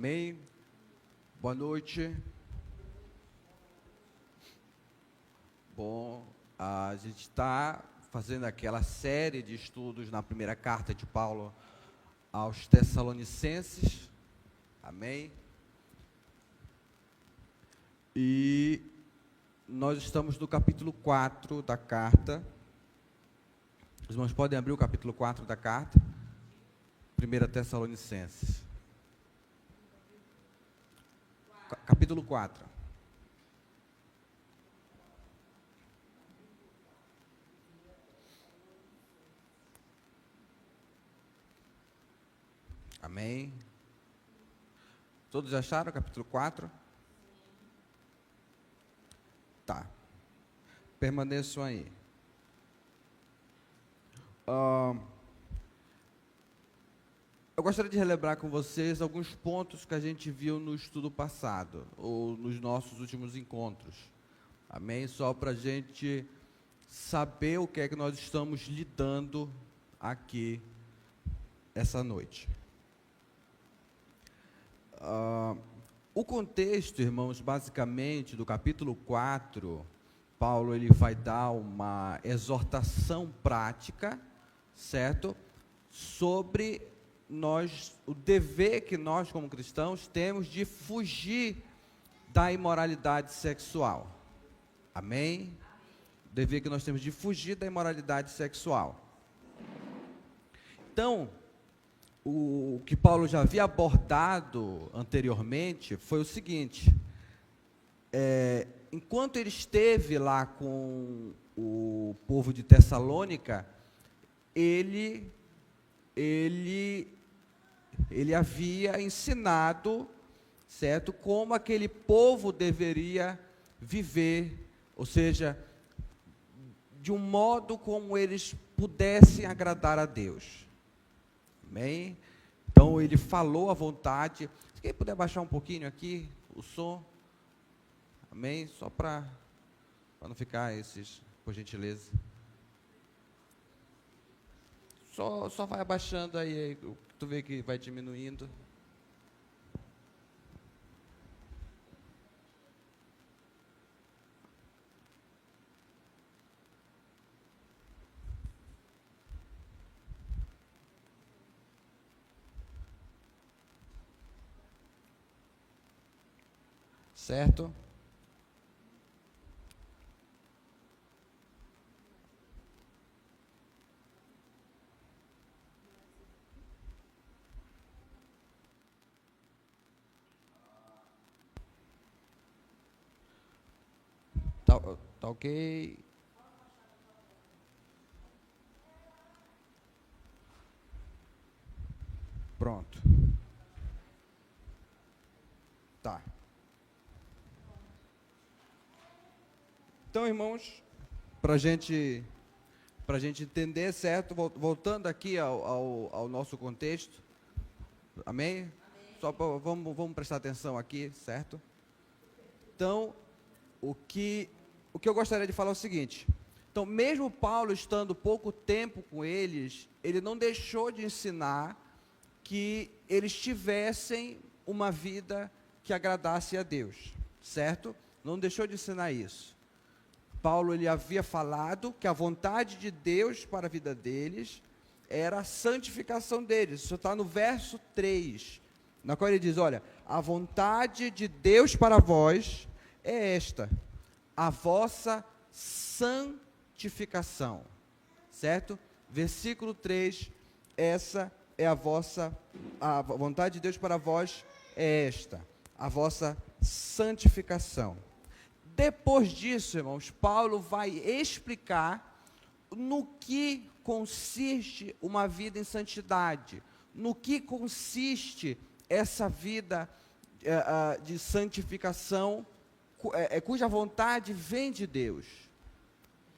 Amém? Boa noite. Bom, a gente está fazendo aquela série de estudos na primeira carta de Paulo aos Tessalonicenses. Amém? E nós estamos no capítulo 4 da carta. Os irmãos podem abrir o capítulo 4 da carta. 1 Tessalonicenses. Capítulo 4. Amém? Todos acharam o capítulo 4? Tá. Permaneçam aí. Eu gostaria de relembrar com vocês alguns pontos que a gente viu no estudo passado, ou nos nossos últimos encontros. Amém? Só para a gente saber o que é que nós estamos lidando aqui essa noite. O contexto, irmãos, basicamente, do capítulo 4, Paulo ele vai dar uma exortação prática, certo? Sobre o dever que nós, como cristãos, temos de fugir da imoralidade sexual. Amém? O dever que nós temos de fugir da imoralidade sexual. Então, o que Paulo já havia abordado anteriormente foi o seguinte: enquanto ele esteve lá com o povo de Tessalônica, ele havia ensinado, certo, como aquele povo deveria viver, ou seja, de um modo como eles pudessem agradar a Deus. Amém? Então ele falou à vontade. Se quem puder baixar um pouquinho aqui o som, amém? Só para não ficar esses, por gentileza. Só vai abaixando aí, tu vê que vai diminuindo. Certo? Tá ok? Pronto. Tá. Então, irmãos, para a gente entender, certo? Voltando aqui ao nosso contexto, amém? Só vamos prestar atenção aqui, certo? Então, o que eu gostaria de falar é o seguinte: então, mesmo Paulo estando pouco tempo com eles, ele não deixou de ensinar que eles tivessem uma vida que agradasse a Deus, certo? Não deixou de ensinar isso. Paulo ele havia falado que a vontade de Deus para a vida deles era a santificação deles. Isso está no verso 3, na qual ele diz: olha, a vontade de Deus para vós é esta, a vossa santificação, certo? Versículo 3, essa é a vontade de Deus para vós é esta, a vossa santificação. Depois disso, irmãos, Paulo vai explicar no que consiste uma vida em santidade, no que consiste essa vida de santificação, cuja vontade vem de Deus.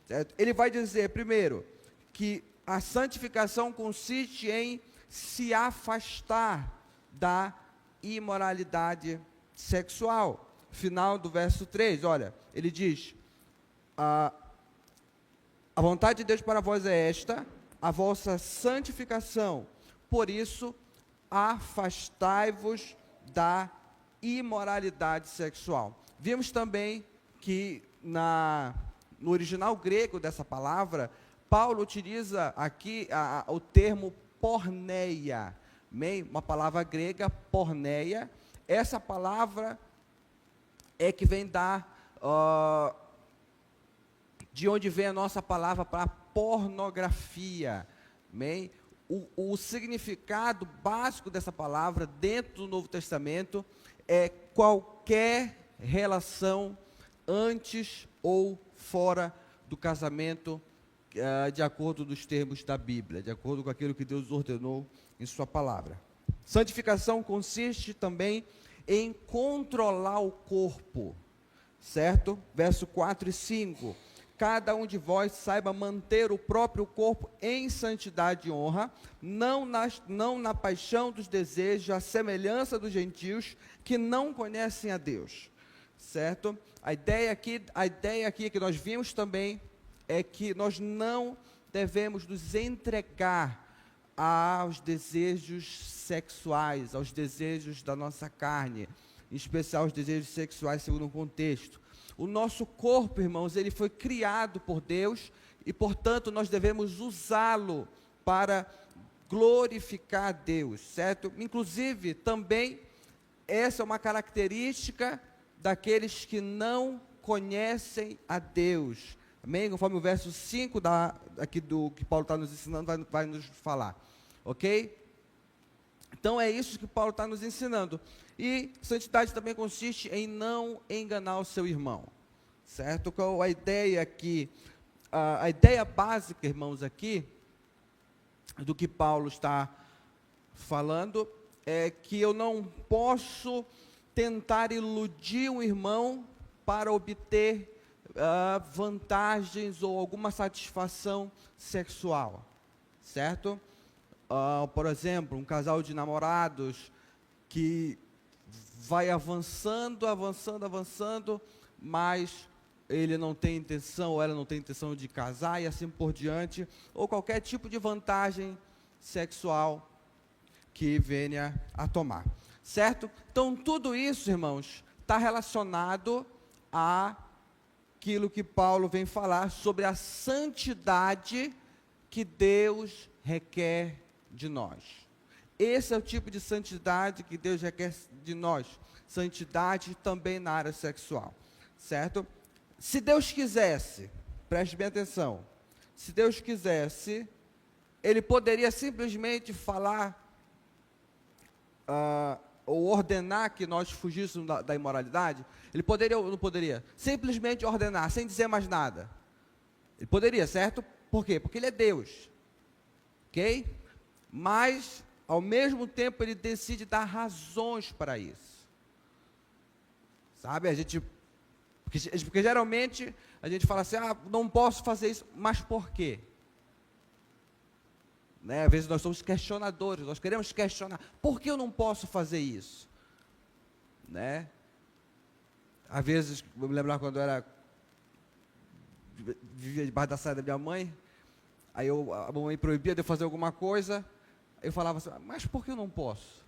Certo? Ele vai dizer, primeiro, que a santificação consiste em se afastar da imoralidade sexual. Final do verso 3, olha, ele diz: a vontade de Deus para vós é esta, a vossa santificação, por isso afastai-vos da imoralidade sexual. Vimos também que no original grego dessa palavra, Paulo utiliza aqui o termo porneia, uma palavra grega, porneia. Essa palavra é que vem de onde vem a nossa palavra para pornografia. Amém? O significado básico dessa palavra dentro do Novo Testamento é qualquer relação antes ou fora do casamento, de acordo dos termos da Bíblia, de acordo com aquilo que Deus ordenou em sua palavra. Santificação consiste também em controlar o corpo, certo? Verso 4 e 5. Cada um de vós saiba manter o próprio corpo em santidade e honra, não na paixão dos desejos, à semelhança dos gentios que não conhecem a Deus, certo? A ideia aqui que nós vimos também é que nós não devemos nos entregar aos desejos sexuais, aos desejos da nossa carne, em especial os desejos sexuais segundo o contexto. O nosso corpo, irmãos, ele foi criado por Deus e, portanto, nós devemos usá-lo para glorificar a Deus, certo? Inclusive, também, essa é uma característica daqueles que não conhecem a Deus. Amém? Conforme o verso 5 aqui do que Paulo está nos ensinando, vai nos falar. Ok? Então, é isso que Paulo está nos ensinando. E santidade também consiste em não enganar o seu irmão, certo? Qual a ideia aqui? A ideia básica, irmãos, aqui, do que Paulo está falando, é que eu não posso tentar iludir um irmão para obter vantagens ou alguma satisfação sexual, certo? Por exemplo, um casal de namorados que vai avançando, mas ele não tem intenção, ou ela não tem intenção de casar, e assim por diante, ou qualquer tipo de vantagem sexual que venha a certo? Então, tudo isso, irmãos, está relacionado àquilo que Paulo vem falar sobre a santidade que Deus requer de nós. Esse é o tipo de santidade que Deus requer de nós. Santidade também na área sexual, certo? Se Deus quisesse, preste bem atenção, se Deus quisesse, Ele poderia simplesmente falar, ou ordenar que nós fugíssemos da imoralidade. Ele poderia ou não poderia? Simplesmente ordenar, sem dizer mais nada. Ele poderia, certo? Por quê? Porque Ele é Deus. Ok? Mas, ao mesmo tempo, Ele decide dar razões para isso. Sabe, porque geralmente a gente fala assim, não posso fazer isso, mas por quê? Né? Às vezes nós somos questionadores, nós queremos questionar, por que eu não posso fazer isso? Né? Às vezes, vou me lembrar quando eu vivia debaixo da saia da minha mãe, aí a mamãe proibia de eu fazer alguma coisa, eu falava assim, mas por que eu não posso?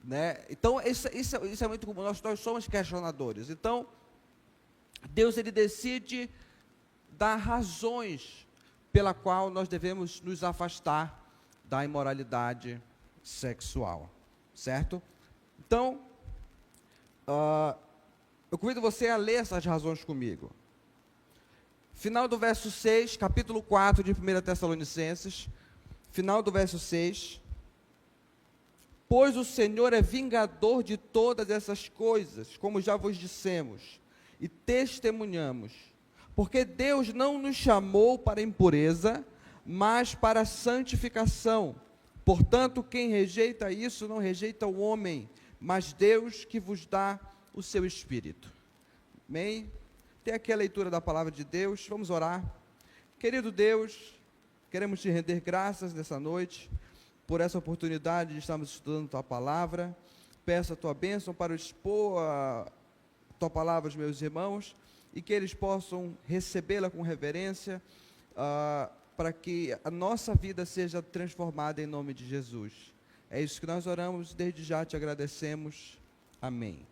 Né? Então, isso é muito comum, nós somos questionadores. Então, Deus, Ele decide dar razões pela qual nós devemos nos afastar da imoralidade sexual, certo? Então, eu convido você a ler essas razões comigo. Final do verso 6, capítulo 4 de 1 Tessalonicenses, final do verso 6... Pois o Senhor é vingador de todas essas coisas, como já vos dissemos, e testemunhamos. Porque Deus não nos chamou para a impureza, mas para a santificação. Portanto, quem rejeita isso, não rejeita o homem, mas Deus que vos dá o seu Espírito. Amém? Tem aqui a leitura da palavra de Deus, vamos orar. Querido Deus, queremos te render graças nessa noite, por essa oportunidade de estarmos estudando Tua Palavra. Peço a Tua bênção para expor a Tua Palavra aos meus irmãos, e que eles possam recebê-la com reverência, para que a nossa vida seja transformada em nome de Jesus. É isso que nós oramos, desde já te agradecemos. Amém.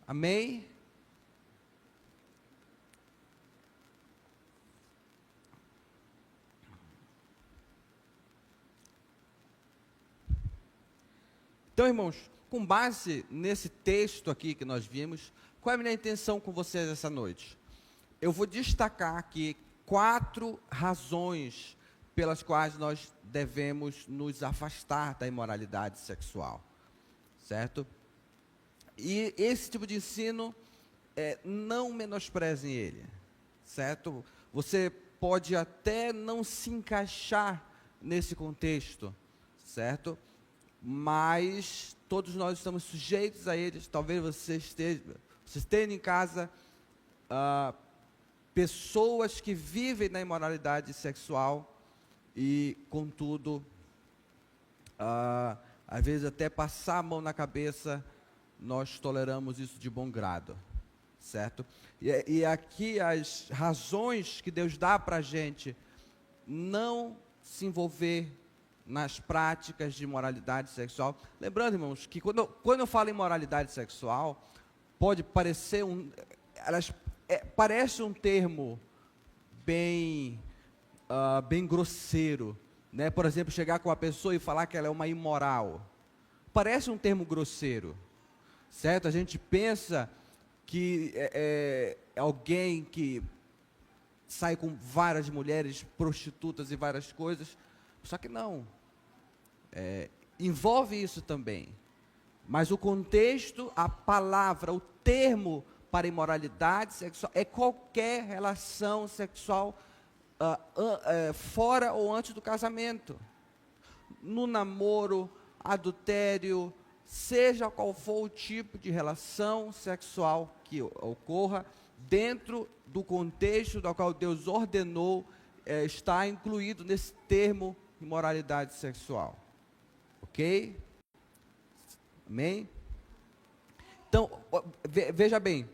Amém. Então, irmãos, com base nesse texto aqui que nós vimos, qual é a minha intenção com vocês essa noite? Eu vou destacar aqui 4 razões pelas quais nós devemos nos afastar da imoralidade sexual, certo? E esse tipo de ensino, não menosprezem ele, certo? Você pode até não se encaixar nesse contexto, certo? Mas todos nós estamos sujeitos a eles. Talvez vocês tenham em casa pessoas que vivem na imoralidade sexual e, contudo, às vezes até passar a mão na cabeça, nós toleramos isso de bom grado, certo? E aqui as razões que Deus dá para a gente não se envolver nas práticas de imoralidade sexual. Lembrando, irmãos, que quando eu falo em moralidade sexual, pode parecer parece um termo bem grosseiro, né? Por exemplo, chegar com uma pessoa e falar que ela é uma imoral. Parece um termo grosseiro, certo? A gente pensa que é alguém que sai com várias mulheres prostitutas e várias coisas, só que não. Envolve isso também. Mas o contexto, a palavra, o termo para imoralidade sexual é qualquer relação sexual fora ou antes do casamento. No namoro, adultério, seja qual for o tipo de relação sexual que ocorra, dentro do contexto do qual Deus ordenou, está incluído nesse termo imoralidade sexual. Ok? Amém? Então, veja bem,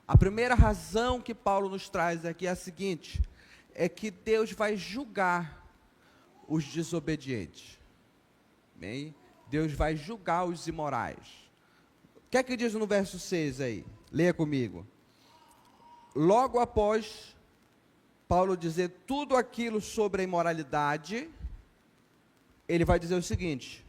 a primeira razão que Paulo nos traz aqui é a seguinte, é que Deus vai julgar os desobedientes. Amém? Deus vai julgar os imorais. O que é que diz no verso 6 aí? Leia comigo. Logo após Paulo dizer tudo aquilo sobre a imoralidade, ele vai dizer o seguinte: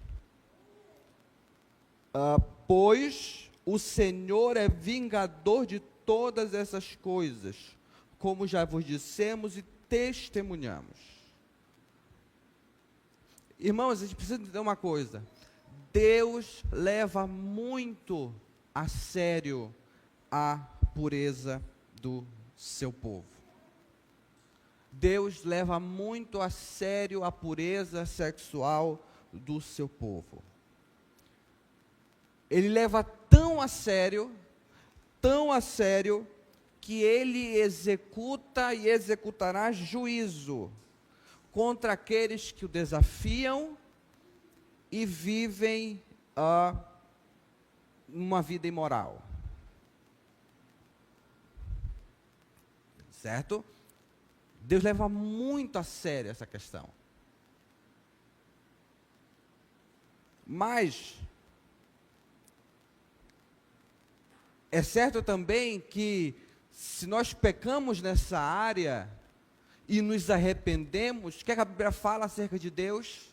pois o Senhor é vingador de todas essas coisas, como já vos dissemos e testemunhamos. Irmãos, a gente precisa entender uma coisa: Deus leva muito a sério a pureza do seu povo. Deus leva muito a sério a pureza sexual do seu povo. Ele leva tão a sério, que ele executa e executará juízo contra aqueles que o desafiam e vivem uma vida imoral. Certo? Deus leva muito a sério essa questão. Mas é certo também que, se nós pecamos nessa área e nos arrependemos, o que a Bíblia fala acerca de Deus?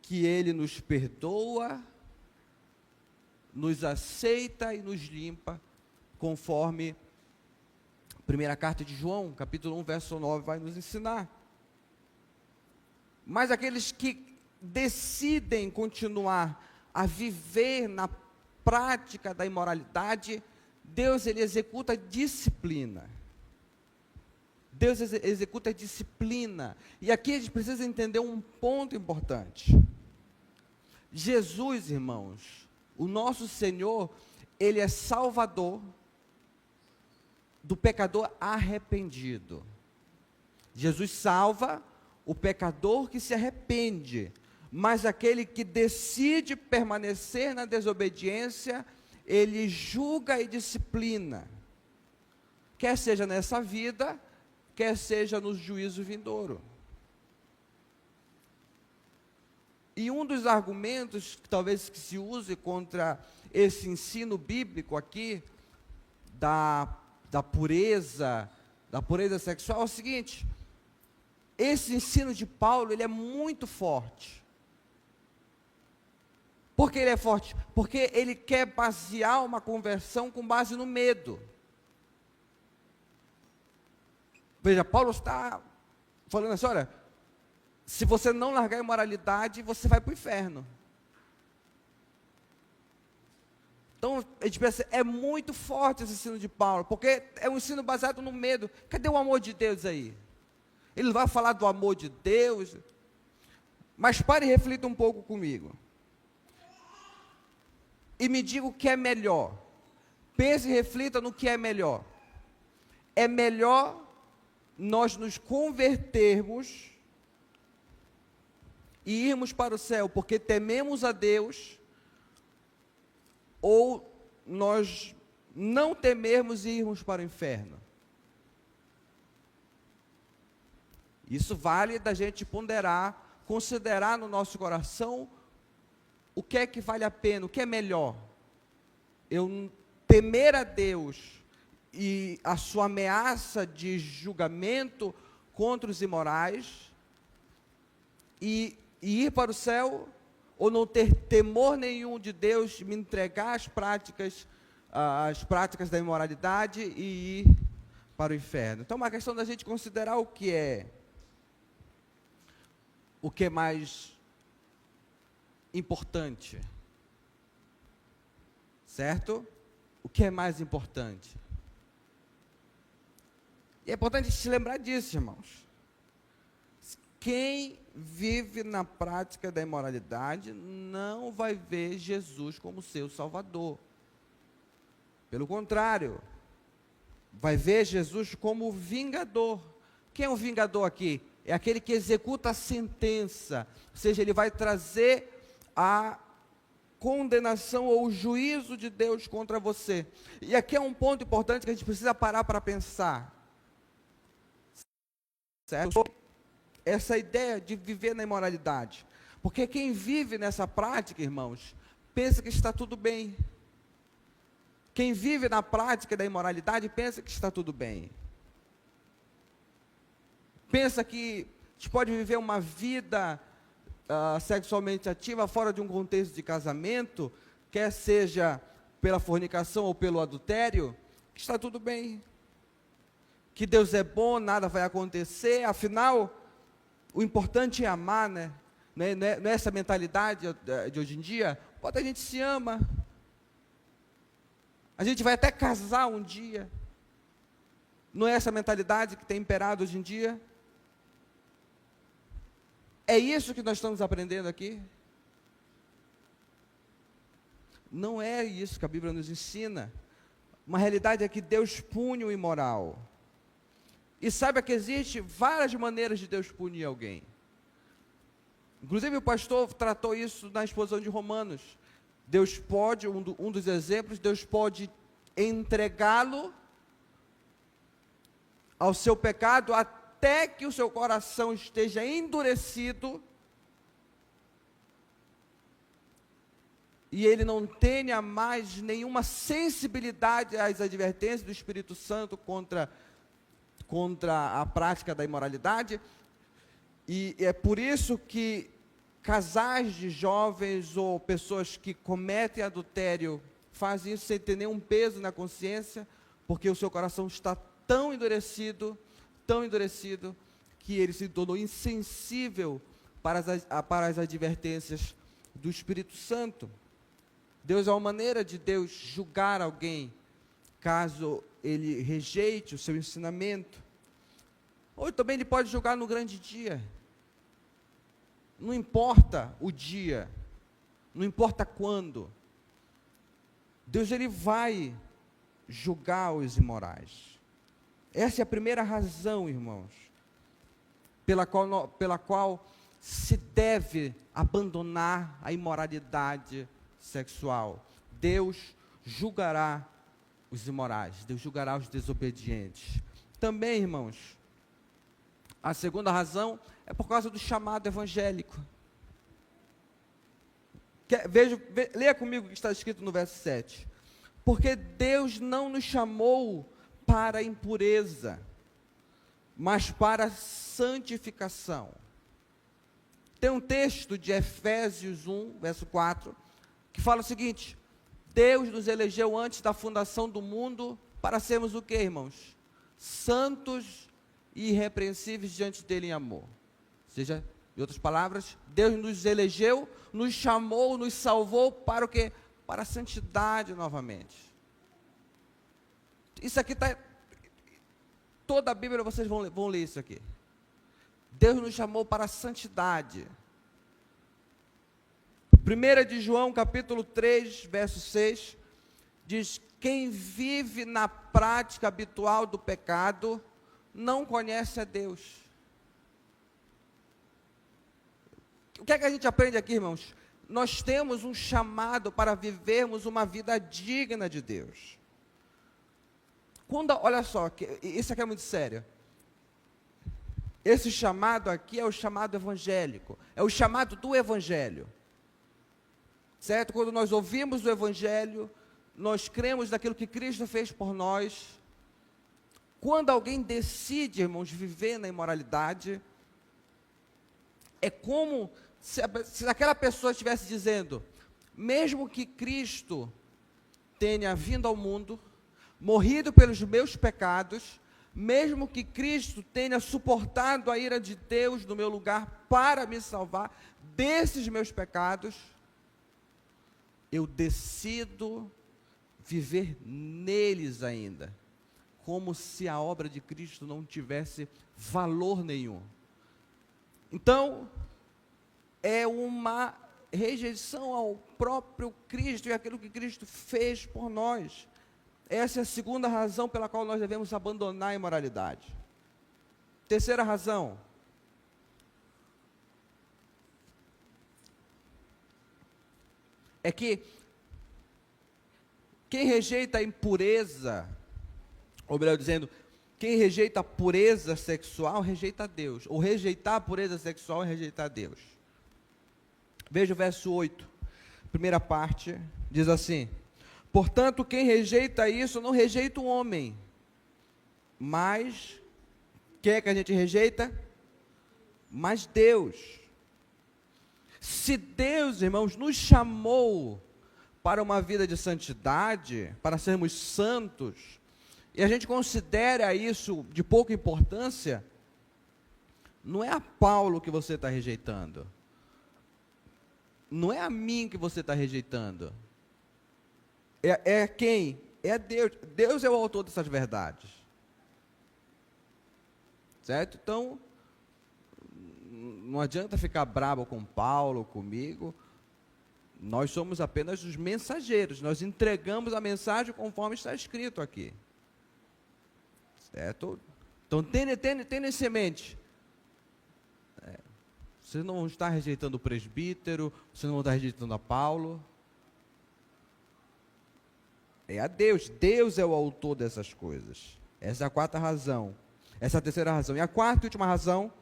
Que Ele nos perdoa, nos aceita e nos limpa, conforme a primeira carta de João, capítulo 1, verso 9, vai nos ensinar. Mas aqueles que decidem continuar a viver na prática da imoralidade, Deus, ele executa disciplina. Deus executa disciplina. E aqui a gente precisa entender um ponto importante. Jesus, irmãos, o nosso Senhor, ele é salvador do pecador arrependido. Jesus salva o pecador que se arrepende, mas aquele que decide permanecer na desobediência, ele julga e disciplina, quer seja nessa vida, quer seja no juízo vindouro. E um dos argumentos, talvez, que se use contra esse ensino bíblico aqui, da pureza sexual, é o seguinte: esse ensino de Paulo, ele é muito forte. Por que ele é forte? Porque ele quer basear uma conversão com base no medo. Veja, Paulo está falando assim, olha, se você não largar a imoralidade, você vai para o inferno. Então, a gente pensa, é muito forte esse ensino de Paulo, porque é um ensino baseado no medo. Cadê o amor de Deus aí? Ele vai falar do amor de Deus. Mas pare e reflita um pouco comigo. E me diga o que é melhor. Pense e reflita no que é melhor. É melhor nós nos convertermos e irmos para o céu porque tememos a Deus, ou nós não temermos e irmos para o inferno? Isso vale da gente ponderar, considerar no nosso coração o que é que vale a pena, o que é melhor. Eu temer a Deus e a sua ameaça de julgamento contra os imorais e ir para o céu, ou não ter temor nenhum de Deus, me entregar às práticas da imoralidade e ir para o inferno. Então é uma questão da gente considerar o que é mais importante, certo? O que é mais importante? E é importante se lembrar disso, irmãos. Quem vive na prática da imoralidade não vai ver Jesus como seu Salvador. Pelo contrário, vai ver Jesus como vingador. Quem é o vingador aqui? É aquele que executa a sentença, ou seja, ele vai trazer a condenação ou o juízo de Deus contra você. E aqui é um ponto importante que a gente precisa parar para pensar. Certo? Essa ideia de viver na imoralidade. Porque quem vive nessa prática, irmãos, pensa que está tudo bem. Quem vive na prática da imoralidade pensa que está tudo bem. Pensa que a gente pode viver uma vida sexualmente ativa fora de um contexto de casamento, quer seja pela fornicação ou pelo adultério, que está tudo bem. Que Deus é bom, nada vai acontecer, afinal, o importante é amar, né? Não é essa mentalidade de hoje em dia? Pode, a gente se ama, a gente vai até casar um dia, não é essa mentalidade que tem imperado hoje em dia? É isso que nós estamos aprendendo aqui? Não é isso que a Bíblia nos ensina. Uma realidade é que Deus pune o imoral. E saiba que existe várias maneiras de Deus punir alguém. Inclusive o pastor tratou isso na exposição de Romanos. Deus pode, um dos exemplos, Deus pode entregá-lo ao seu pecado até que o seu coração esteja endurecido e ele não tenha mais nenhuma sensibilidade às advertências do Espírito Santo contra a prática da imoralidade. E é por isso que casais de jovens ou pessoas que cometem adultério fazem isso sem ter nenhum peso na consciência, porque o seu coração está tão endurecido, que ele se tornou insensível para as advertências do Espírito Santo. Deus é uma maneira de Deus julgar alguém, caso ele rejeite o seu ensinamento. Ou também ele pode julgar no grande dia. Não importa o dia, não importa quando. Deus, ele vai julgar os imorais. Essa é a primeira razão, irmãos, pela qual se deve abandonar a imoralidade sexual. Deus julgará os imorais, Deus julgará os desobedientes. Também, irmãos, a segunda razão é por causa do chamado evangélico. Leia comigo o que está escrito no verso 7. Porque Deus não nos chamou para a impureza, mas para a santificação. Tem um texto de Efésios 1, verso 4, que fala o seguinte: Deus nos elegeu antes da fundação do mundo para sermos o quê, irmãos? Santos e irrepreensíveis diante dele em amor. Ou seja, em outras palavras, Deus nos elegeu, nos chamou, nos salvou para o quê? Para a santidade novamente. Isso aqui está... Toda a Bíblia vocês vão ler isso aqui. Deus nos chamou para a santidade. 1 de João, capítulo 3, verso 6, diz: quem vive na prática habitual do pecado, não conhece a Deus. O que é que a gente aprende aqui, irmãos? Nós temos um chamado para vivermos uma vida digna de Deus. Olha só, isso aqui é muito sério. Esse chamado aqui é o chamado evangélico, é o chamado do Evangelho. Certo? Quando nós ouvimos o Evangelho, nós cremos naquilo que Cristo fez por nós. Quando alguém decide, irmãos, viver na imoralidade, é como se aquela pessoa estivesse dizendo: mesmo que Cristo tenha vindo ao mundo, morrido pelos meus pecados, mesmo que Cristo tenha suportado a ira de Deus no meu lugar para me salvar desses meus pecados, eu decido viver neles ainda, como se a obra de Cristo não tivesse valor nenhum. Então, é uma rejeição ao próprio Cristo e aquilo que Cristo fez por nós. Essa é a segunda razão pela qual nós devemos abandonar a imoralidade. Terceira razão. É que quem rejeita a impureza, ou melhor dizendo, quem rejeita a pureza sexual, rejeita a Deus. Ou rejeitar a pureza sexual é rejeitar a Deus. Veja o verso 8, primeira parte, diz assim: portanto, quem rejeita isso, não rejeita o homem, mas, quem é que a gente rejeita? Mas Deus. Se Deus, irmãos, nos chamou para uma vida de santidade, para sermos santos, e a gente considera isso de pouca importância, não é a Paulo que você está rejeitando, não é a mim que você está rejeitando, é quem? É Deus. Deus é o autor dessas verdades, certo? Então, não adianta ficar bravo com Paulo, comigo. Nós somos apenas os mensageiros, nós entregamos a mensagem conforme está escrito aqui, certo? Então, tenha isso em mente. Você não está rejeitando o presbítero, você não está rejeitando a Paulo. É a Deus. Deus é o autor dessas coisas. Essa é a quarta razão. Essa é a terceira razão. E a quarta e última razão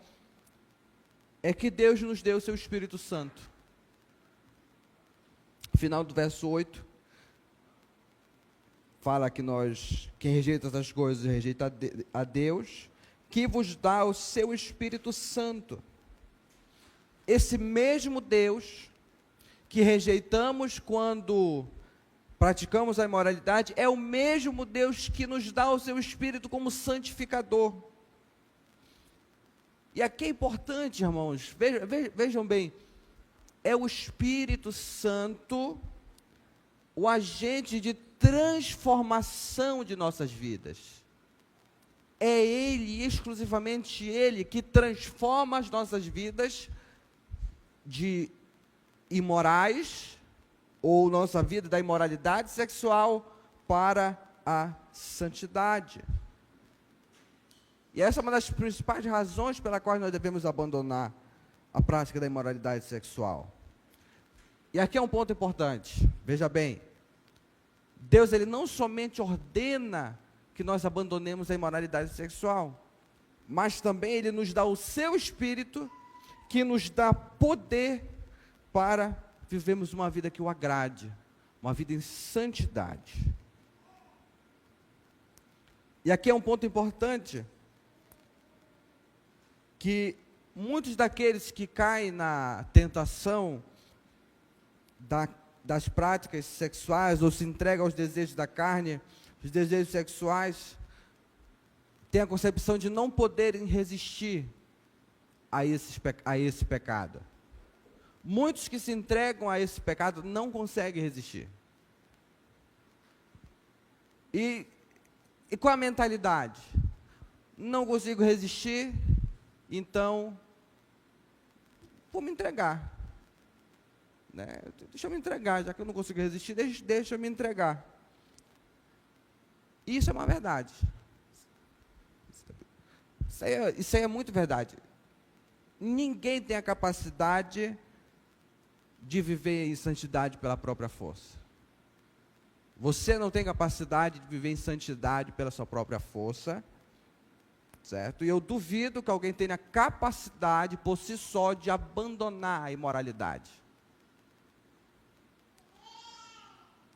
é que Deus nos deu o seu Espírito Santo. Final do verso 8, fala que quem rejeita essas coisas, rejeita a Deus, que vos dá o seu Espírito Santo. Esse mesmo Deus que rejeitamos quando praticamos a imoralidade, é o mesmo Deus que nos dá o seu Espírito como santificador. E aqui é importante, irmãos, vejam bem, é o Espírito Santo o agente de transformação de nossas vidas. É Ele, exclusivamente Ele, que transforma as nossas vidas de imorais, ou nossa vida da imoralidade sexual, para a santidade. E essa é uma das principais razões pela qual nós devemos abandonar a prática da imoralidade sexual. E aqui é um ponto importante, veja bem, Deus, Ele não somente ordena que nós abandonemos a imoralidade sexual, mas também Ele nos dá o seu Espírito, que nos dá poder para vivemos uma vida que o agrade, uma vida em santidade. E aqui é um ponto importante, que muitos daqueles que caem na tentação das práticas sexuais, ou se entregam aos desejos da carne, os desejos sexuais, têm a concepção de não poderem resistir a esse pecado. Muitos que se entregam a esse pecado não conseguem resistir. E qual a mentalidade? Não consigo resistir, então vou me entregar. Né? Deixa eu me entregar, já que eu não consigo resistir, deixa eu me entregar. Isso é uma verdade. Isso aí é muito verdade. Ninguém tem a capacidade de viver em santidade pela própria força. Você não tem capacidade de viver em santidade pela sua própria força, certo? E eu duvido que alguém tenha capacidade por si só de abandonar a imoralidade.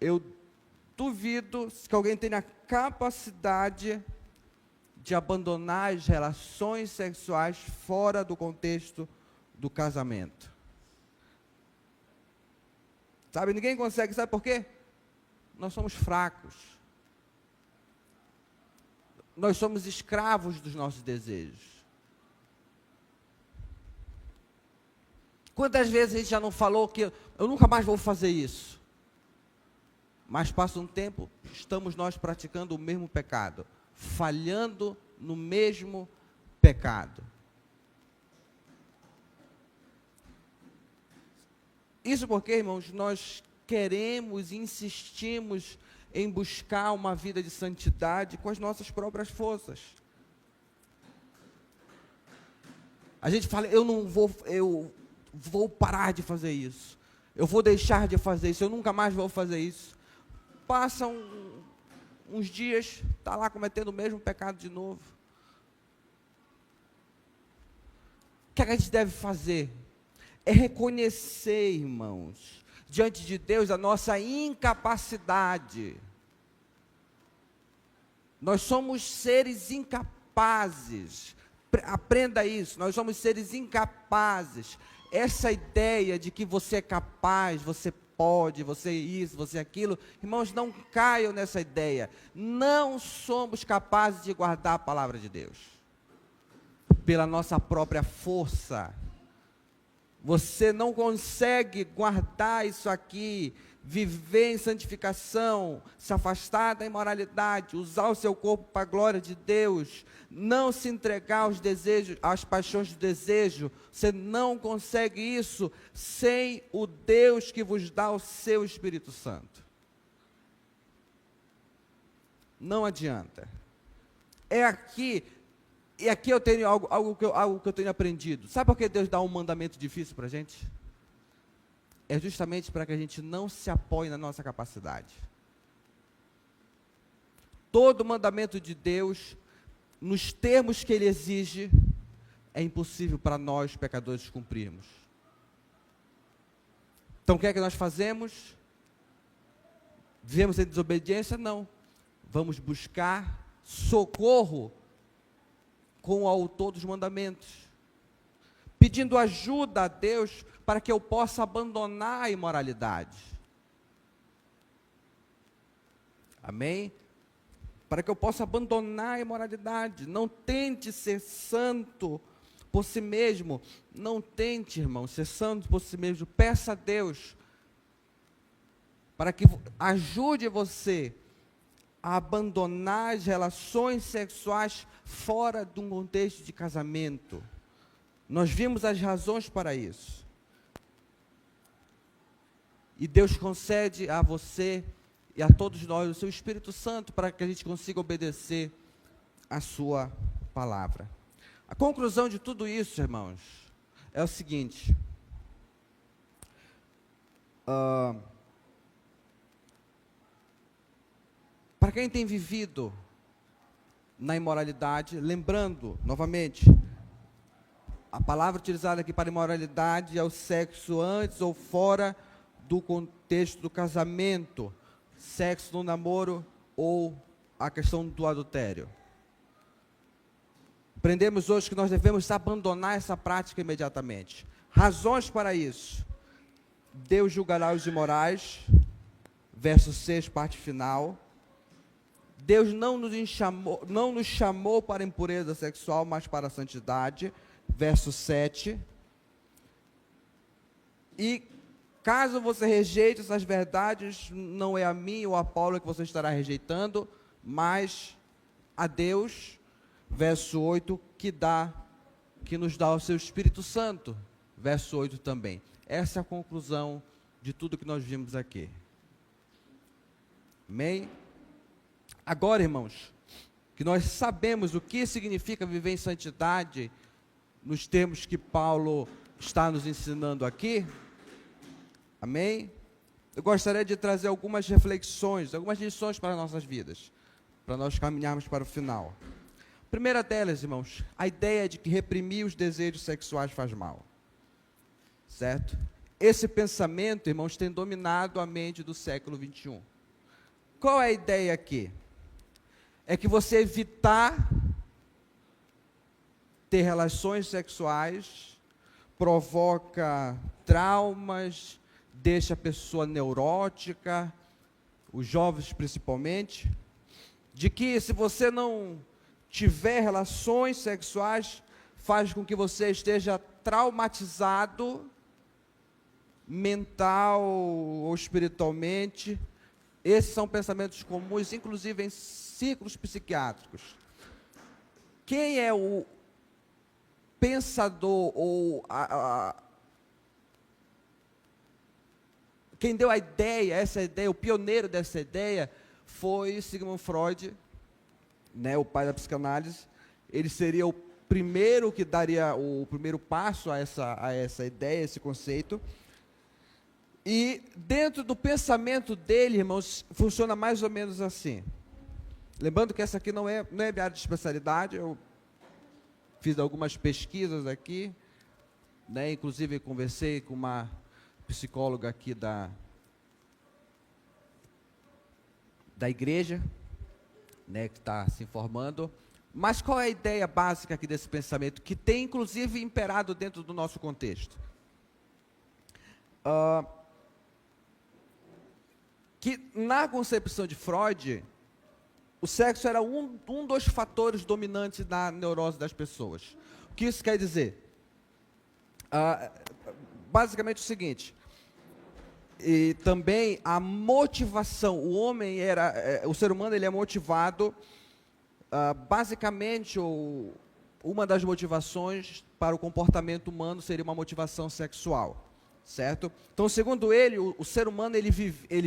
Eu duvido que alguém tenha capacidade de abandonar as relações sexuais fora do contexto do casamento. Sabe, ninguém consegue, sabe por quê? Nós somos fracos. Nós somos escravos dos nossos desejos. Quantas vezes a gente já não falou que eu nunca mais vou fazer isso? Mas passa um tempo, estamos nós praticando o mesmo pecado, falhando no mesmo pecado. Isso porque, irmãos, nós queremos e insistimos em buscar uma vida de santidade com as nossas próprias forças. A gente fala, eu vou parar de fazer isso, eu vou deixar de fazer isso, eu nunca mais vou fazer isso. Passam uns dias, está lá cometendo o mesmo pecado de novo. O que a gente deve fazer? É reconhecer, irmãos, diante de Deus, a nossa incapacidade. Nós somos seres incapazes. Aprenda isso, nós somos seres incapazes. Essa ideia de que você é capaz, você pode, você isso, você aquilo, irmãos, não caiam nessa ideia. Não somos capazes de guardar a palavra de Deus pela nossa própria força. Você não consegue guardar isso aqui, viver em santificação, se afastar da imoralidade, usar o seu corpo para a glória de Deus, não se entregar aos desejos, às paixões do desejo. Você não consegue isso sem o Deus que vos dá o seu Espírito Santo. Não adianta. E aqui eu tenho algo que eu tenho aprendido. Sabe por que Deus dá um mandamento difícil para a gente? É justamente para que a gente não se apoie na nossa capacidade. Todo mandamento de Deus, nos termos que Ele exige, é impossível para nós, pecadores, cumprirmos. Então, o que é que nós fazemos? Vivemos em desobediência? Não. Vamos buscar socorro com o autor dos mandamentos, pedindo ajuda a Deus para que eu possa abandonar a imoralidade. Amém? Para que eu possa abandonar a imoralidade. Não tente ser santo por si mesmo. Não tente, irmão, ser santo por si mesmo. Peça a Deus para que ajude você a abandonar as relações sexuais fora de um contexto de casamento. Nós vimos as razões para isso. E Deus concede a você e a todos nós o seu Espírito Santo para que a gente consiga obedecer a sua palavra. A conclusão de tudo isso, irmãos, é o seguinte. Para quem tem vivido na imoralidade, lembrando, novamente, a palavra utilizada aqui para imoralidade é o sexo antes ou fora do contexto do casamento, sexo no namoro ou a questão do adultério. Aprendemos hoje que nós devemos abandonar essa prática imediatamente. Razões para isso. Deus julgará os imorais, verso 6, parte final. Deus não nos chamou para a impureza sexual, mas para a santidade, verso 7. E caso você rejeite essas verdades, não é a mim ou a Paulo que você estará rejeitando, mas a Deus, verso 8, que nos dá o seu Espírito Santo, verso 8 também. Essa é a conclusão de tudo que nós vimos aqui. Amém? Agora, irmãos, que nós sabemos o que significa viver em santidade, nos termos que Paulo está nos ensinando aqui, amém? Eu gostaria de trazer algumas reflexões, algumas lições para as nossas vidas, para nós caminharmos para o final. A primeira delas, irmãos, a ideia de que reprimir os desejos sexuais faz mal. Certo? Esse pensamento, irmãos, tem dominado a mente do século 21. Qual é a ideia aqui? É que você evitar ter relações sexuais provoca traumas, deixa a pessoa neurótica, os jovens principalmente, de que se você não tiver relações sexuais, faz com que você esteja traumatizado, mental ou espiritualmente. Esses são pensamentos comuns, inclusive em ciclos psiquiátricos. Quem é o pensador ou quem deu a ideia, essa ideia, o pioneiro dessa ideia, foi Sigmund Freud, né, o pai da psicanálise. Ele seria o primeiro que daria o primeiro passo a essa ideia, esse conceito. E dentro do pensamento dele, irmãos, funciona mais ou menos assim. Lembrando que essa aqui não é minha área de especialidade, eu fiz algumas pesquisas aqui, né, inclusive conversei com uma psicóloga aqui da igreja, né, que está se informando. Mas qual é a ideia básica aqui desse pensamento, que tem inclusive imperado dentro do nosso contexto? Que na concepção de Freud, o sexo era um dos fatores dominantes da neurose das pessoas. O que isso quer dizer? Basicamente o seguinte, e também a motivação, o ser humano ele é motivado, basicamente, uma das motivações para o comportamento humano seria uma motivação sexual. Certo? Então, segundo ele, o ser humano ele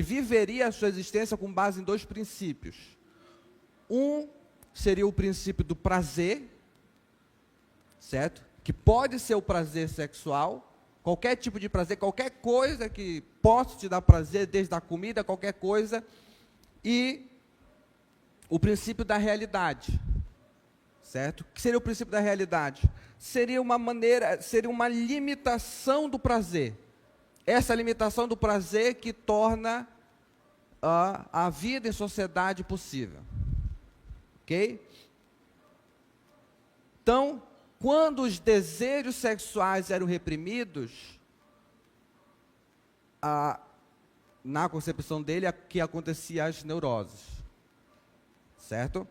viveria a sua existência com base em dois princípios. Um seria o princípio do prazer, certo? Que pode ser o prazer sexual, qualquer tipo de prazer, qualquer coisa que possa te dar prazer, desde a comida, qualquer coisa. E o princípio da realidade, certo? O que seria o princípio da realidade? Seria uma limitação do prazer. Essa limitação do prazer que torna a vida em sociedade possível. Ok? Então, quando os desejos sexuais eram reprimidos, na concepção dele, que acontecia as neuroses. Certo?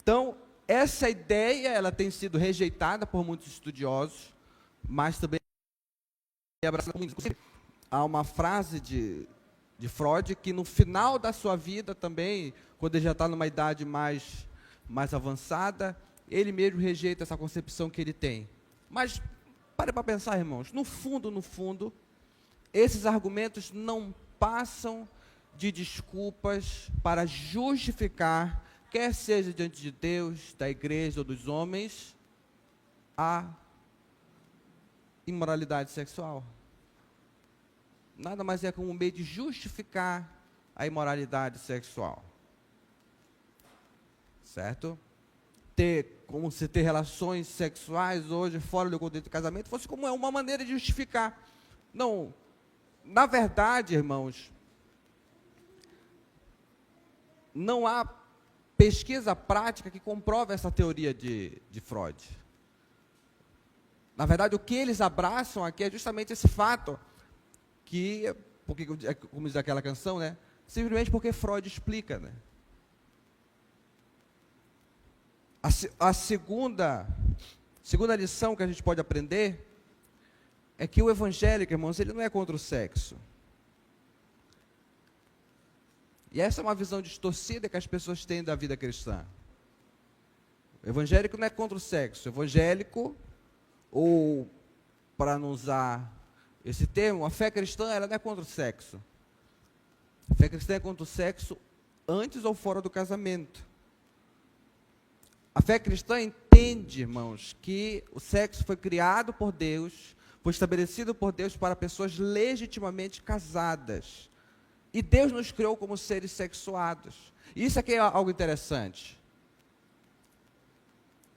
Então, essa ideia ela tem sido rejeitada por muitos estudiosos, mas também abraçada por muitos. Inclusive, há uma frase de Freud que no final da sua vida também, quando ele já está numa idade mais avançada, ele mesmo rejeita essa concepção que ele tem. Mas, pare para pensar, irmãos, no fundo, esses argumentos não passam de desculpas para justificar, quer seja diante de Deus, da igreja ou dos homens, a imoralidade sexual. Nada mais é como um meio de justificar a imoralidade sexual. Certo? Como se ter relações sexuais hoje, fora do contexto do casamento, fosse como uma maneira de justificar. Não, Na verdade, irmãos, não há pesquisa prática que comprove essa teoria de Freud. Na verdade, o que eles abraçam aqui é justamente esse fato, que, porque, como diz aquela canção, né? Simplesmente porque Freud explica, né? A segunda lição que a gente pode aprender é que o evangélico, irmãos, ele não é contra o sexo. E essa é uma visão distorcida que as pessoas têm da vida cristã. O evangélico não é contra o sexo. O evangélico, ou, para não usar esse termo, a fé cristã, ela não é contra o sexo. A fé cristã é contra o sexo antes ou fora do casamento. A fé cristã entende, irmãos, que o sexo foi criado por Deus, foi estabelecido por Deus para pessoas legitimamente casadas. E Deus nos criou como seres sexuados. E isso aqui é algo interessante.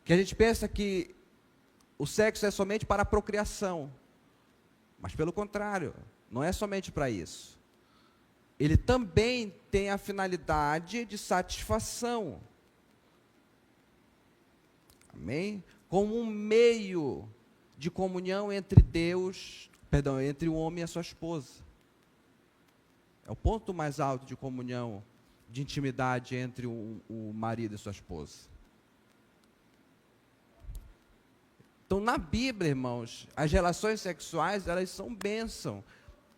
Que a gente pensa que o sexo é somente para a procriação. Mas pelo contrário, não é somente para isso. Ele também tem a finalidade de satisfação. Amém? Como um meio de comunhão entre entre o homem e a sua esposa. É o ponto mais alto de comunhão, de intimidade entre o marido e sua esposa. Então, na Bíblia, irmãos, as relações sexuais, elas são bênção,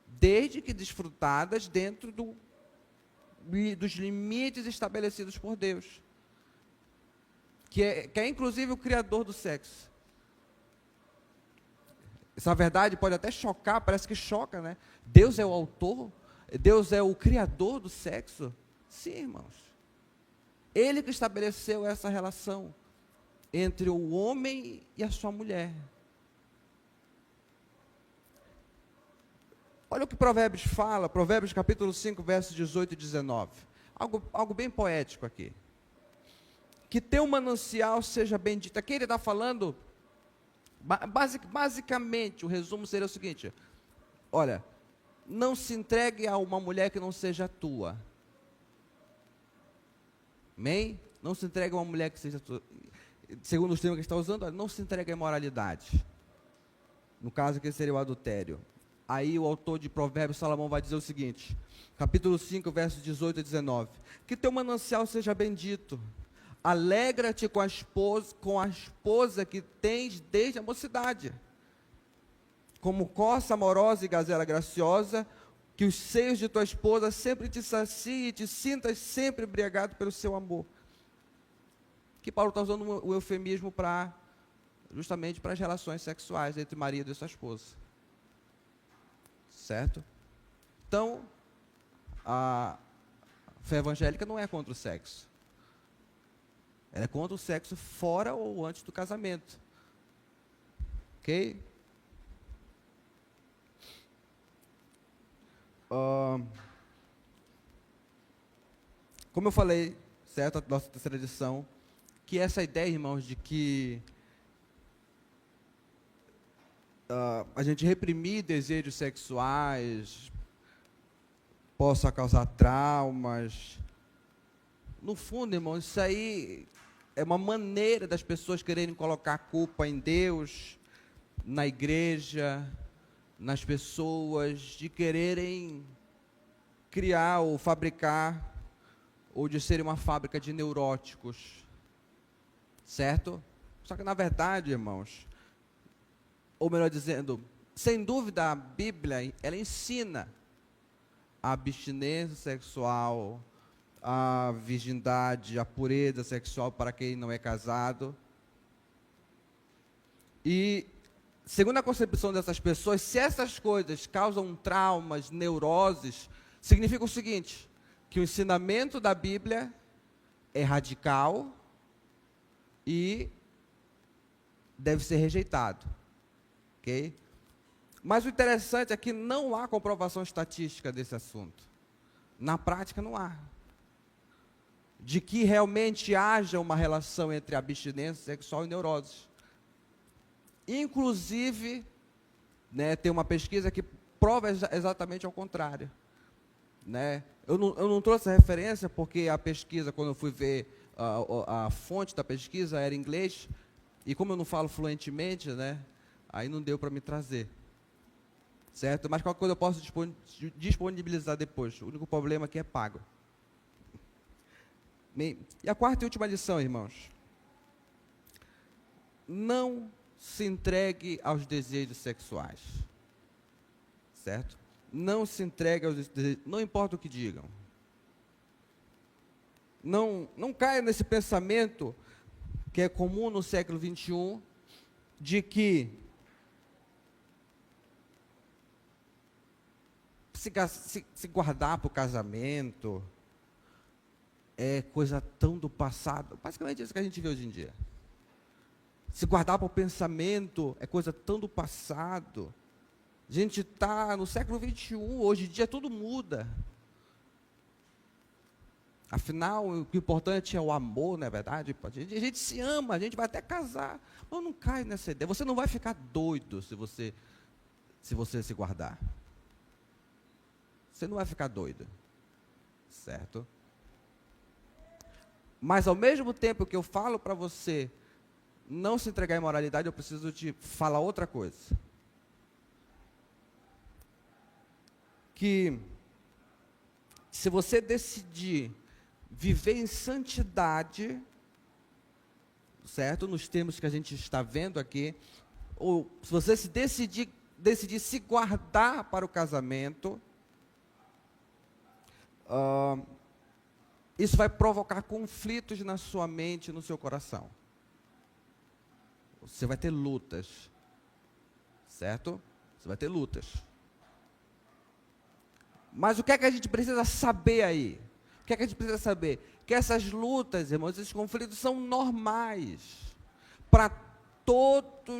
desde que desfrutadas dentro dos limites estabelecidos por Deus. Que é inclusive o criador do sexo. Essa verdade pode até chocar, parece que choca, né? Deus é o autor, Deus é o criador do sexo. Sim, irmãos. Ele que estabeleceu essa relação entre o homem e a sua mulher. Olha o que Provérbios fala, Provérbios capítulo 5, versos 18 e 19. Algo bem poético aqui. Que teu manancial seja bendito. Aqui ele está falando, basicamente, o resumo seria o seguinte: olha, não se entregue a uma mulher que não seja tua. Amém? Não se entregue a uma mulher que seja tua. Segundo os termos que está usando, olha, não se entregue à imoralidade. No caso aqui seria o adultério. Aí o autor de Provérbios, Salomão, vai dizer o seguinte, capítulo 5, versos 18 e 19. Que teu manancial seja bendito. Alegra-te com a esposa que tens desde a mocidade. Como coça amorosa e gazela graciosa, que os seios de tua esposa sempre te saciem e te sintas sempre embriagado pelo seu amor. Que Paulo está usando o eufemismo justamente para as relações sexuais entre marido e sua esposa. Certo? Então, a fé evangélica não é contra o sexo. Ela é contra o sexo fora ou antes do casamento. Ok? Como eu falei, certo? A nossa terceira edição, que essa ideia, irmãos, de que a gente reprimir desejos sexuais possa causar traumas. No fundo, irmãos, isso aí é uma maneira das pessoas quererem colocar a culpa em Deus, na igreja, nas pessoas, de quererem criar ou fabricar, ou de serem uma fábrica de neuróticos. Certo? Só que, na verdade, irmãos, ou melhor dizendo, sem dúvida a Bíblia, ela ensina a abstinência sexual, a virgindade, a pureza sexual para quem não é casado. E, segundo a concepção dessas pessoas, se essas coisas causam traumas, neuroses, significa o seguinte, que o ensinamento da Bíblia é radical e deve ser rejeitado. Ok? Mas o interessante é que não há comprovação estatística desse assunto. Na prática não há. De que realmente haja uma relação entre abstinência sexual e neuroses. Inclusive, né, tem uma pesquisa que prova exatamente ao contrário, né? Eu não trouxe a referência porque a pesquisa, quando eu fui ver a fonte da pesquisa, era em inglês, e como eu não falo fluentemente, né, aí não deu para me trazer, certo? Mas qualquer coisa eu posso disponibilizar depois. O único problema aqui é pago. Bem, e a quarta e última lição, irmãos. Não se entregue aos desejos sexuais, certo? Não se entregue aos desejos, não importa o que digam. Não caia nesse pensamento que é comum no século XXI, de que se guardar para o casamento é coisa tão do passado. Basicamente isso que a gente vê hoje em dia. Se guardar para o pensamento é coisa tão do passado. A gente está no século XXI, hoje em dia tudo muda. Afinal, o importante é o amor, não é verdade? A gente se ama, a gente vai até casar. Mas não cai nessa ideia. Você não vai ficar doido se você se guardar. Você não vai ficar doido. Certo? Mas ao mesmo tempo que eu falo para você não se entregar à imoralidade, eu preciso te falar outra coisa. Que se você decidir viver em santidade, certo? Nos termos que a gente está vendo aqui, ou se você se decidir se guardar para o casamento, isso vai provocar conflitos na sua mente, no seu coração. Você vai ter lutas, certo? Você vai ter lutas. Mas o que é que a gente precisa saber aí? O que é que a gente precisa saber? Que essas lutas, irmãos, esses conflitos são normais para todo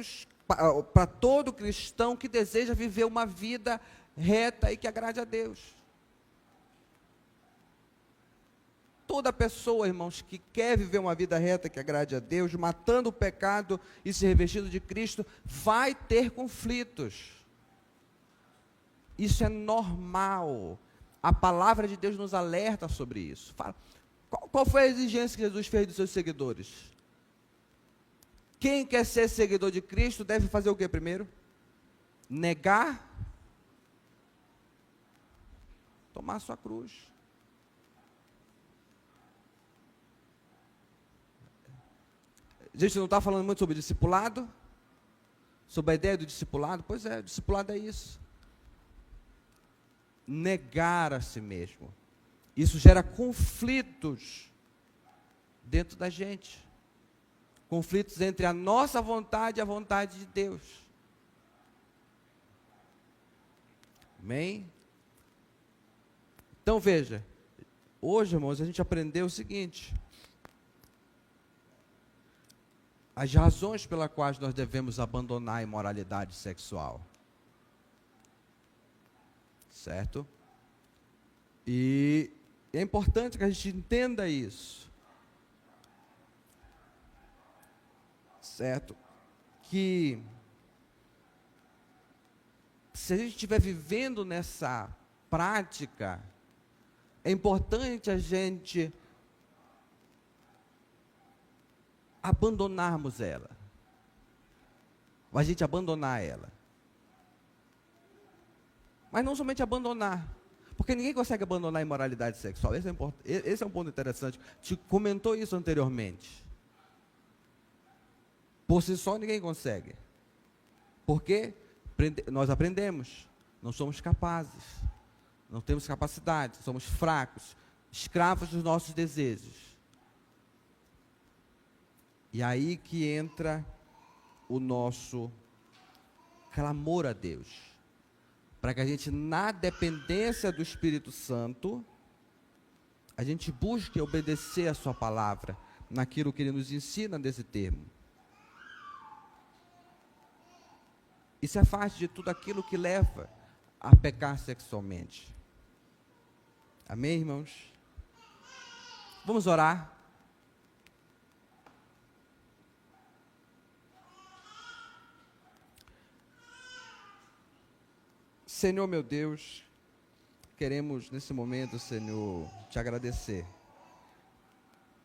cristão que deseja viver uma vida reta e que agrade a Deus. Toda pessoa, irmãos, que quer viver uma vida reta que agrade a Deus, matando o pecado e se revestindo de Cristo, vai ter conflitos. Isso é normal. A palavra de Deus nos alerta sobre isso. Qual foi a exigência que Jesus fez dos seus seguidores? Quem quer ser seguidor de Cristo deve fazer o que primeiro? Negar, tomar sua cruz. A gente não está falando muito sobre discipulado? Sobre a ideia do discipulado? Pois é, o discipulado é isso. Negar a si mesmo. Isso gera conflitos dentro da gente. Conflitos entre a nossa vontade e a vontade de Deus. Amém? Então veja, hoje, irmãos, a gente aprendeu o seguinte: as razões pelas quais nós devemos abandonar a imoralidade sexual. Certo? E é importante que a gente entenda isso. Certo? Que se a gente estiver vivendo nessa prática, é importante a gente abandonarmos ela. Ou a gente abandonar ela. Mas não somente abandonar, porque ninguém consegue abandonar a imoralidade sexual. Esse é um ponto interessante. Te comentou isso anteriormente. Por si só ninguém consegue. Porque nós aprendemos, não somos capazes, não temos capacidade, somos fracos, escravos dos nossos desejos. E aí que entra o nosso clamor a Deus, para que a gente, na dependência do Espírito Santo, a gente busque obedecer a sua palavra, naquilo que Ele nos ensina nesse termo. E se afaste de tudo aquilo que leva a pecar sexualmente. Amém, irmãos? Vamos orar. Senhor meu Deus, queremos nesse momento, Senhor, te agradecer.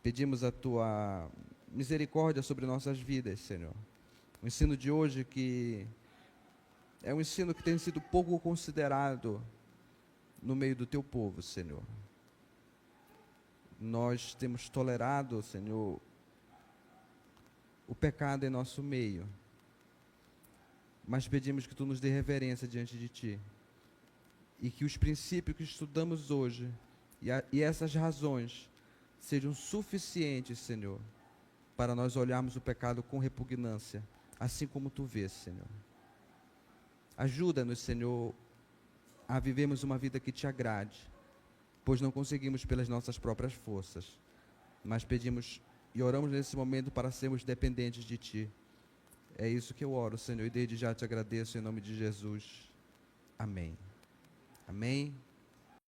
Pedimos a tua misericórdia sobre nossas vidas, Senhor. O ensino de hoje que é um ensino que tem sido pouco considerado no meio do teu povo, Senhor. Nós temos tolerado, Senhor, o pecado em nosso meio, mas pedimos que tu nos dê reverência diante de ti, e que os princípios que estudamos hoje, e essas razões, sejam suficientes, Senhor, para nós olharmos o pecado com repugnância, assim como tu vês, Senhor. Ajuda-nos, Senhor, a vivermos uma vida que te agrade, pois não conseguimos pelas nossas próprias forças, mas pedimos e oramos nesse momento para sermos dependentes de ti. É isso que eu oro, Senhor, e desde já te agradeço em nome de Jesus. Amém. Amém.